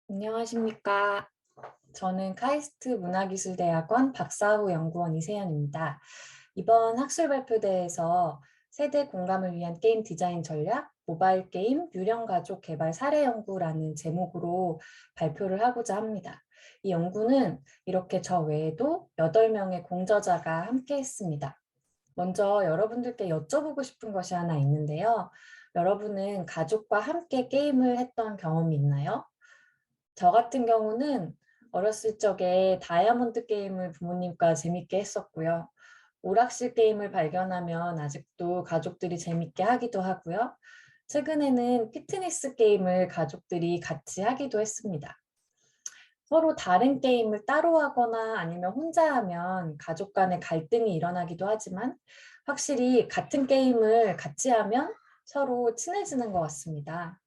안녕하십니까. 저는 카이스트 문화기술대학원 박사후 연구원 이세연입니다. 이번 학술 발표대에서 세대 공감을 위한 게임 디자인 전략, 모바일 게임 유령 가족 개발 사례 연구라는 제목으로 발표를 하고자 합니다. 이 연구는 이렇게 저 외에도 8명의 공저자가 함께 했습니다. 먼저 여러분들께 여쭤보고 싶은 것이 하나 있는데요. 여러분은 가족과 함께 게임을 했던 경험이 있나요? 저 같은 경우는 어렸을 적에 다이아몬드 게임을 부모님과 재밌게 했었고요. 오락실 게임을 발견하면 아직도 가족들이 재밌게 하기도 하고요. 최근에는 피트니스 게임을 가족들이 같이 하기도 했습니다. 서로 다른 게임을 따로 하거나 아니면 혼자 하면 가족 간의 갈등이 일어나기도 하지만 확실히 같은 게임을 같이 하면 서로 친해지는 것 같습니다.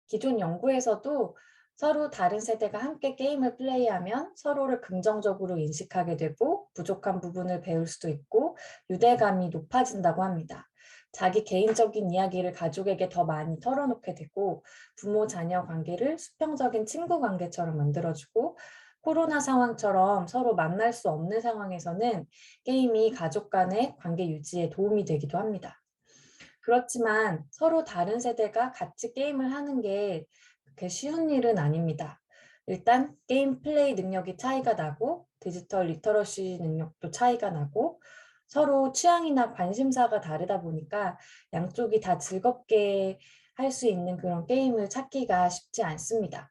기존 연구에서도 서로 다른 세대가 함께 게임을 플레이하면 서로를 긍정적으로 인식하게 되고 부족한 부분을 배울 수도 있고 유대감이 높아진다고 합니다. 자기 개인적인 이야기를 가족에게 더 많이 털어놓게 되고 부모 자녀 관계를 수평적인 친구 관계처럼 만들어주고 코로나 상황처럼 서로 만날 수 없는 상황에서는 게임이 가족 간의 관계 유지에 도움이 되기도 합니다. 그렇지만 서로 다른 세대가 같이 게임을 하는 게 그렇게 쉬운 일은 아닙니다. 일단 게임 플레이 능력이 차이가 나고 디지털 리터러시 능력도 차이가 나고 서로 취향이나 관심사가 다르다 보니까 양쪽이 다 즐겁게 할 수 있는 그런 게임을 찾기가 쉽지 않습니다.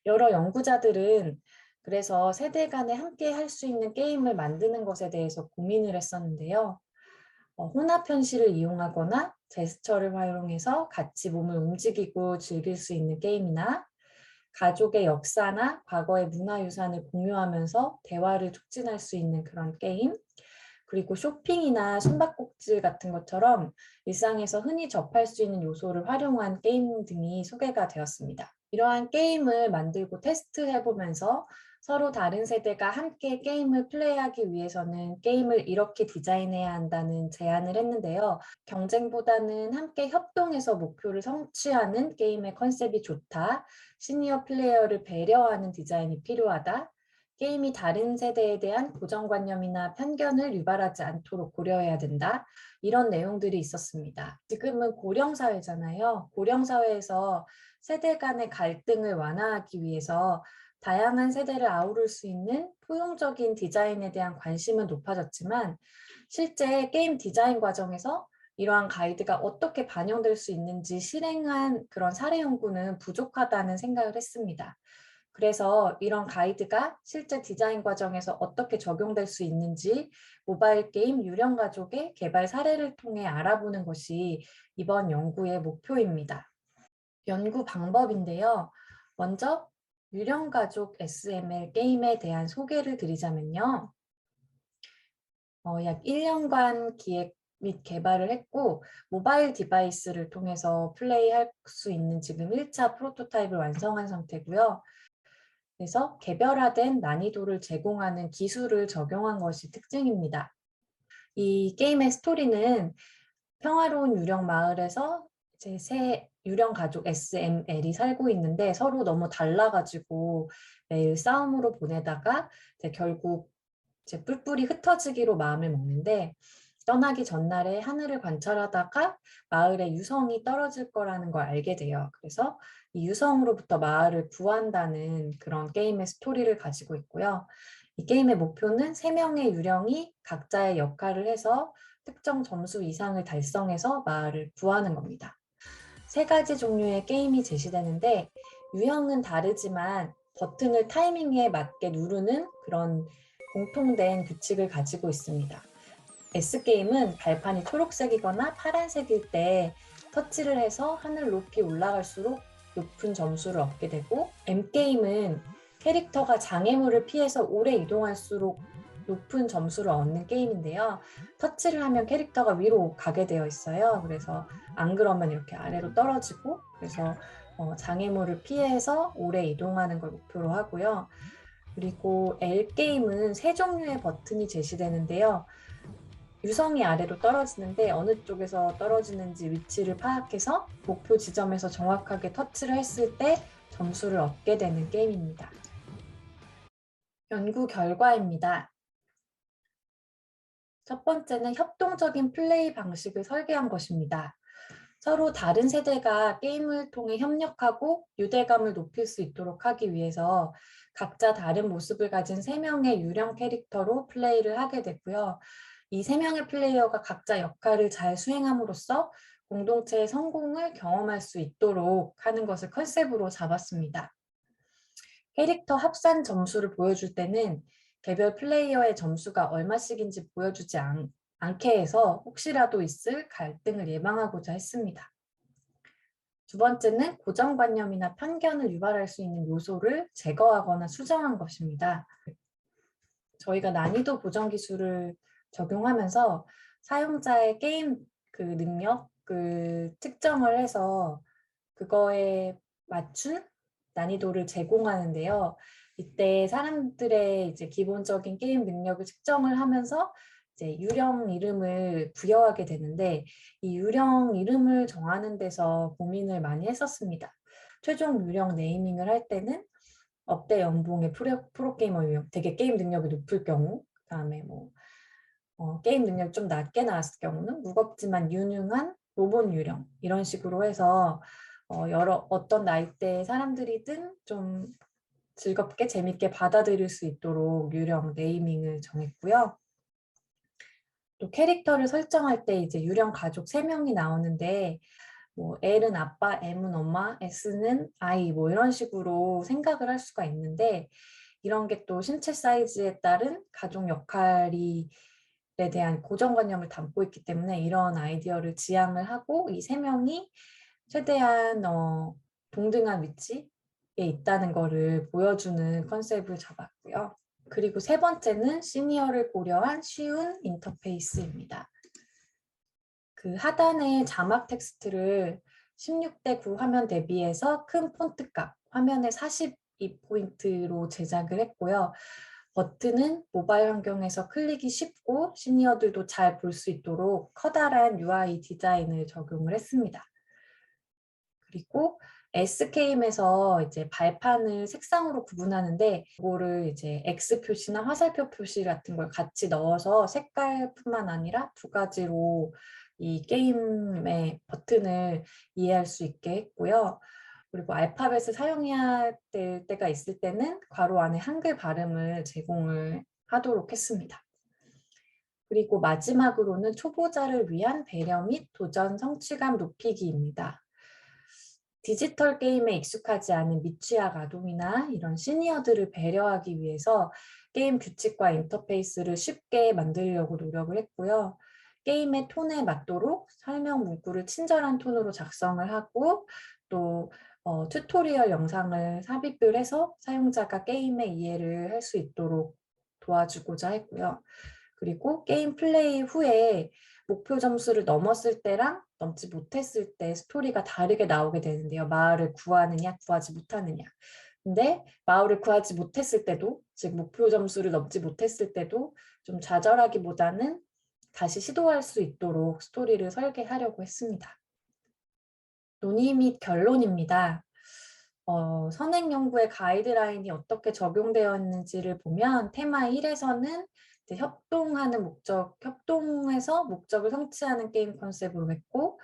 여러 연구자들은 그래서 세대 간에 함께 할 수 있는 게임을 만드는 것에 대해서 고민을 했었는데요. 혼합 현실을 이용하거나 제스처를 활용해서 같이 몸을 움직이고 즐길 수 있는 게임이나 가족의 역사나 과거의 문화유산을 공유하면서 대화를 촉진할 수 있는 그런 게임, 그리고 쇼핑이나 숨바꼭질 같은 것처럼 일상에서 흔히 접할 수 있는 요소를 활용한 게임 등이 소개가 되었습니다. 이러한 게임을 만들고 테스트해보면서 서로 다른 세대가 함께 게임을 플레이하기 위해서는 게임을 이렇게 디자인해야 한다는 제안을 했는데요. 경쟁보다는 함께 협동해서 목표를 성취하는 게임의 컨셉이 좋다. 시니어 플레이어를 배려하는 디자인이 필요하다. 게임이 다른 세대에 대한 고정관념이나 편견을 유발하지 않도록 고려해야 된다. 이런 내용들이 있었습니다. 지금은 고령사회잖아요. 고령사회에서 세대 간의 갈등을 완화하기 위해서 다양한 세대를 아우를 수 있는 포용적인 디자인에 대한 관심은 높아졌지만 실제 게임 디자인 과정에서 이러한 가이드가 어떻게 반영될 수 있는지 실행한 그런 사례 연구는 부족하다는 생각을 했습니다. 그래서 이런 가이드가 실제 디자인 과정에서 어떻게 적용될 수 있는지 모바일 게임 유령 가족의 개발 사례를 통해 알아보는 것이 이번 연구의 목표입니다. 연구 방법인데요. 먼저 유령 가족 SML 게임에 대한 소개를 드리자면요. 약 1년간 기획 및 개발을 했고 모바일 디바이스를 통해서 플레이할 수 있는 지금 1차 프로토타입을 완성한 상태고요. 그래서 개별화된 난이도를 제공하는 기술을 적용한 것이 특징입니다. 이 게임의 스토리는 평화로운 유령 마을에서 이제 새 유령 가족 SML이 살고 있는데 서로 너무 달라가지고 매일 싸움으로 보내다가 이제 결국 이제 뿔뿔이 흩어지기로 마음을 먹는데 떠나기 전날에 하늘을 관찰하다가 마을에 유성이 떨어질 거라는 걸 알게 돼요. 그래서 이 유성으로부터 마을을 구한다는 그런 게임의 스토리를 가지고 있고요. 이 게임의 목표는 3명의 유령이 각자의 역할을 해서 특정 점수 이상을 달성해서 마을을 구하는 겁니다. 3가지 종류의 게임이 제시되는데 유형은 다르지만 버튼을 타이밍에 맞게 누르는 그런 공통된 규칙을 가지고 있습니다. S게임은 발판이 초록색이거나 파란색일 때 터치를 해서 하늘 높이 올라갈수록 높은 점수를 얻게 되고 M게임은 캐릭터가 장애물을 피해서 오래 이동할수록 높은 점수를 얻는 게임인데요. 터치를 하면 캐릭터가 위로 가게 되어 있어요. 그래서 안 그러면 이렇게 아래로 떨어지고 그래서 장애물을 피해서 오래 이동하는 걸 목표로 하고요. 그리고 L게임은 3종류의 버튼이 제시되는데요. 유성이 아래로 떨어지는데 어느 쪽에서 떨어지는지 위치를 파악해서 목표 지점에서 정확하게 터치를 했을 때 점수를 얻게 되는 게임입니다. 연구 결과입니다. 첫 번째는 협동적인 플레이 방식을 설계한 것입니다. 서로 다른 세대가 게임을 통해 협력하고 유대감을 높일 수 있도록 하기 위해서 각자 다른 모습을 가진 3명의 유령 캐릭터로 플레이를 하게 됐고요. 이 3명의 플레이어가 각자 역할을 잘 수행함으로써 공동체의 성공을 경험할 수 있도록 하는 것을 컨셉으로 잡았습니다. 캐릭터 합산 점수를 보여줄 때는 개별 플레이어의 점수가 얼마씩인지 보여주지 않게 해서 혹시라도 있을 갈등을 예방하고자 했습니다. 두 번째는 고정관념이나 편견을 유발할 수 있는 요소를 제거하거나 수정한 것입니다. 저희가 난이도 보정 기술을 적용하면서 사용자의 게임 능력을 특정을 해서 그거에 맞춘 난이도를 제공하는데요. 이때 사람들의 이제 기본적인 게임 능력을 측정을 하면서 이제 유령 이름을 부여하게 되는데 이 유령 이름을 정하는 데서 고민을 많이 했었습니다. 최종 유령 네이밍을 할 때는 억대 연봉의 프로게이머 유형, 되게 게임 능력이 높을 경우, 그다음에 게임 능력이 좀 낮게 나왔을 경우는 무겁지만 유능한 로봇 유령 이런 식으로 해서 어떤 나이대의 사람들이든 좀 즐겁게 재밌게 받아들일 수 있도록 유령 네이밍을 정했고요. 또 캐릭터를 설정할 때 이제 유령 가족 3명이 나오는데 L은 아빠, M은 엄마, S는 아이 이런 식으로 생각을 할 수가 있는데 이런 게 또 신체 사이즈에 따른 가족 역할에 대한 고정관념을 담고 있기 때문에 이런 아이디어를 지향을 하고 이 3명이 최대한 동등한 위치에 있다는 거를 보여주는 컨셉을 잡았고요. 그리고 세 번째는 시니어를 고려한 쉬운 인터페이스입니다. 그 하단의 자막 텍스트를 16:9 화면 대비해서 큰 폰트값, 화면에 42포인트로 제작을 했고요. 버튼은 모바일 환경에서 클릭이 쉽고 시니어들도 잘 볼 수 있도록 커다란 UI 디자인을 적용을 했습니다. 그리고 S게임에서 이제 발판을 색상으로 구분하는데 이거를 이제 X 표시나 화살표 표시 같은 걸 같이 넣어서 색깔뿐만 아니라 2가지로 이 게임의 버튼을 이해할 수 있게 했고요. 그리고 알파벳을 사용해야 될 때가 있을 때는 괄호 안에 한글 발음을 제공을 하도록 했습니다. 그리고 마지막으로는 초보자를 위한 배려 및 도전 성취감 높이기입니다. 디지털 게임에 익숙하지 않은 미취학 아동이나 이런 시니어들을 배려하기 위해서 게임 규칙과 인터페이스를 쉽게 만들려고 노력을 했고요. 게임의 톤에 맞도록 설명 문구를 친절한 톤으로 작성을 하고 또 튜토리얼 영상을 삽입을 해서 사용자가 게임의 이해를 할 수 있도록 도와주고자 했고요. 그리고 게임 플레이 후에 목표 점수를 넘었을 때랑 넘지 못했을 때 스토리가 다르게 나오게 되는데요. 마을을 구하느냐, 구하지 못하느냐. 근데 마을을 구하지 못했을 때도, 즉 목표 점수를 넘지 못했을 때도 좀 좌절하기보다는 다시 시도할 수 있도록 스토리를 설계하려고 했습니다. 논의 및 결론입니다. 선행 연구의 가이드라인이 어떻게 적용되어 있는지를 보면 테마 1에서는 협동하는 목적, 협동해서 목적을 성취하는 게임 컨셉으로 했고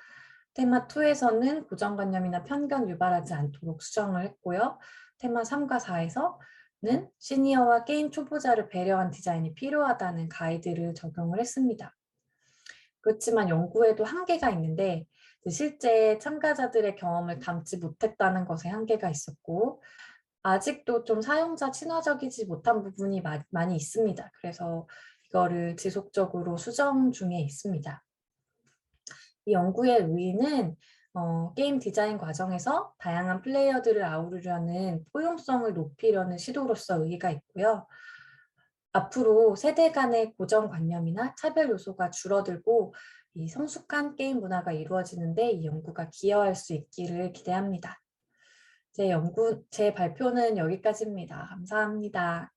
테마 2에서는 고정관념이나 편견 유발하지 않도록 수정을 했고요. 테마 3과 4에서는 시니어와 게임 초보자를 배려한 디자인이 필요하다는 가이드를 적용을 했습니다. 그렇지만 연구에도 한계가 있는데 실제 참가자들의 경험을 담지 못했다는 것에 한계가 있었고 아직도 좀 사용자 친화적이지 못한 부분이 많이 있습니다. 그래서 이거를 지속적으로 수정 중에 있습니다. 이 연구의 의의는 게임 디자인 과정에서 다양한 플레이어들을 아우르려는 포용성을 높이려는 시도로서 의의가 있고요. 앞으로 세대 간의 고정관념이나 차별 요소가 줄어들고 이 성숙한 게임 문화가 이루어지는데 이 연구가 기여할 수 있기를 기대합니다. 제 발표는 여기까지입니다. 감사합니다.